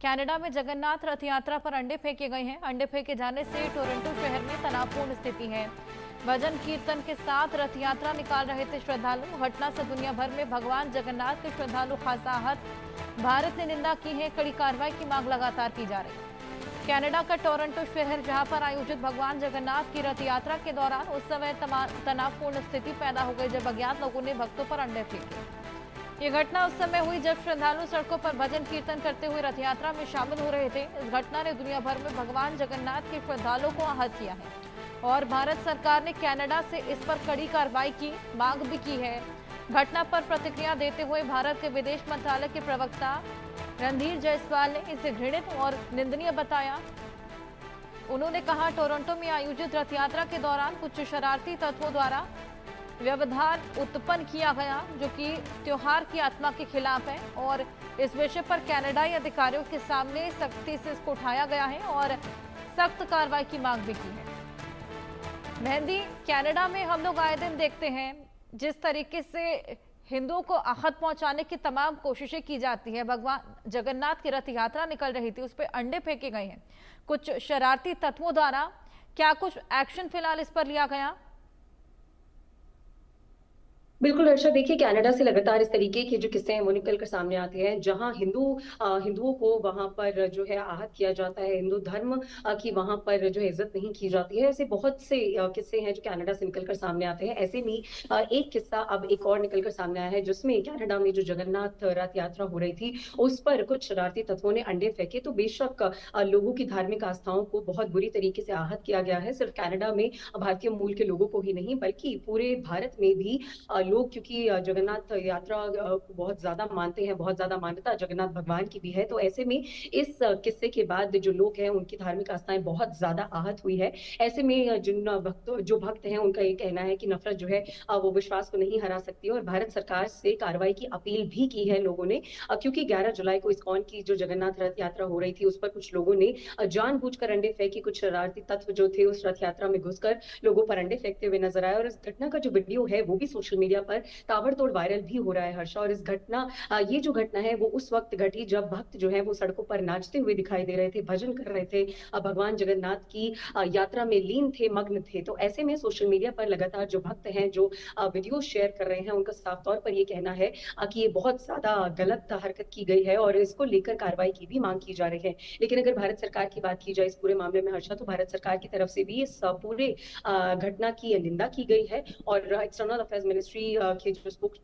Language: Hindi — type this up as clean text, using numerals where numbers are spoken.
कनाडा में जगन्नाथ रथ यात्रा पर अंडे फेंके गए हैं। अंडे फेंके जाने से टोरंटो शहर में तनावपूर्ण स्थिति है। भजन कीर्तन के साथ रथ यात्रा निकाल रहे थे श्रद्धालु। घटना से दुनिया भर में भगवान जगन्नाथ के श्रद्धालु खासा आहत। भारत ने निंदा की है। कड़ी कार्रवाई की मांग लगातार की जा रही है। कनाडा का टोरंटो शहर, जहां पर आयोजित भगवान जगन्नाथ की रथ यात्रा के दौरान उस समय तनावपूर्ण स्थिति पैदा हो गई जब अज्ञात लोगों ने भक्तों पर अंडे फेंके। ये घटना उस समय हुई जब श्रद्धालु सड़कों पर भजन कीर्तन करते हुए रथ यात्रा में शामिल हो रहे थे। इस घटना ने दुनिया भर में भगवान जगन्नाथ के श्रद्धालुओं को आहत किया है और भारत सरकार ने कनाडा से इस पर कड़ी कार्रवाई की मांग भी की है। घटना पर प्रतिक्रिया देते हुए भारत के विदेश मंत्रालय के प्रवक्ता रणधीर जायसवाल ने इसे घृणित और निंदनीय बताया। उन्होंने कहा, टोरंटो में आयोजित रथ यात्रा के दौरान कुछ शरारती तत्वों द्वारा व्यवधान उत्पन्न किया गया जो कि त्योहार की आत्मा के खिलाफ है और इस विषय पर कनाडाई अधिकारियों के सामने सख्ती से इसको उठाया गया है और सख्त कार्रवाई की मांग भी की है। मेहंदी, कनाडा में हम लोग आए दिन देखते हैं जिस तरीके से हिंदुओं को आहत पहुंचाने की तमाम कोशिशें की जाती है। भगवान जगन्नाथ की रथ यात्रा निकल रही थी, उस पर अंडे फेंके गए हैं कुछ शरारती तत्वों द्वारा। क्या कुछ एक्शन फिलहाल इस पर लिया गया? बिल्कुल हर्षा, देखिए कनाडा से लगातार इस तरीके के जो किस्से हैं वो निकल कर सामने आते हैं, जहां हिंदुओं को वहां पर जो है आहत किया जाता है, हिंदू धर्म की वहां पर जो है इज्जत नहीं की जाती है। ऐसे बहुत से किस्से हैं जो कनाडा से निकल कर सामने आते हैं। ऐसे में एक किस्सा अब एक और निकल कर सामने आया है, जिसमें कनाडा में जो जगन्नाथ रथ यात्रा हो रही थी उस पर कुछ शरारती तत्वों ने अंडे फेंके। तो बेशक लोगों की धार्मिक आस्थाओं को बहुत बुरी तरीके से आहत किया गया है। सिर्फ कनाडा में भारतीय मूल के लोगों को ही नहीं, बल्कि पूरे भारत में भी लोग, क्योंकि जगन्नाथ यात्रा को बहुत ज्यादा मानते हैं, बहुत ज्यादा मान्यता जगन्नाथ भगवान की भी है। तो ऐसे में इस किस्से के बाद जो लोग हैं उनकी धार्मिक आस्थाएं बहुत ज्यादा आहत हुई है। ऐसे में जो भक्त हैं उनका ये कहना है कि नफरत जो है वो विश्वास को नहीं हरा सकती है और भारत सरकार से कार्रवाई की अपील भी की है लोगों ने। क्योंकि 11 जुलाई को इस्कॉन की जो जगन्नाथ रथ यात्रा हो रही थी उस पर कुछ लोगों ने जानबूझकर अंडे फेंके। कुछ शरारती तत्व जो थे उस रथ यात्रा में घुसकर लोगों पर अंडे फेंकते हुए नजर आए और इस घटना का जो वीडियो है वो भी सोशल मीडिया पर ताबड़तोड़ वायरल भी हो रहा है हर्षा। और ये जो घटना है वो उस वक्त घटी जब भक्त जो है वो सड़कों पर नाचते हुए दिखाई दे रहे थे, भजन कर रहे थे, भगवान जगन्नाथ की यात्रा में लीन थे, मग्न थे। तो ऐसे में सोशल मीडिया पर लगातार जो भक्त हैं जो वीडियो शेयर कर रहे हैं उनका साफ तौर पर ये कहना है कि ये बहुत ज्यादा गलत हरकत की गई है और इसको लेकर कार्रवाई की भी मांग की जा रही है। लेकिन अगर भारत सरकार की बात की जाए इस पूरे मामले में हर्षा, तो भारत सरकार की तरफ से भी इस पूरे घटना की निंदा की गई है और एक्सटर्नल अफेयर्स मिनिस्ट्री के जो स्पोक्स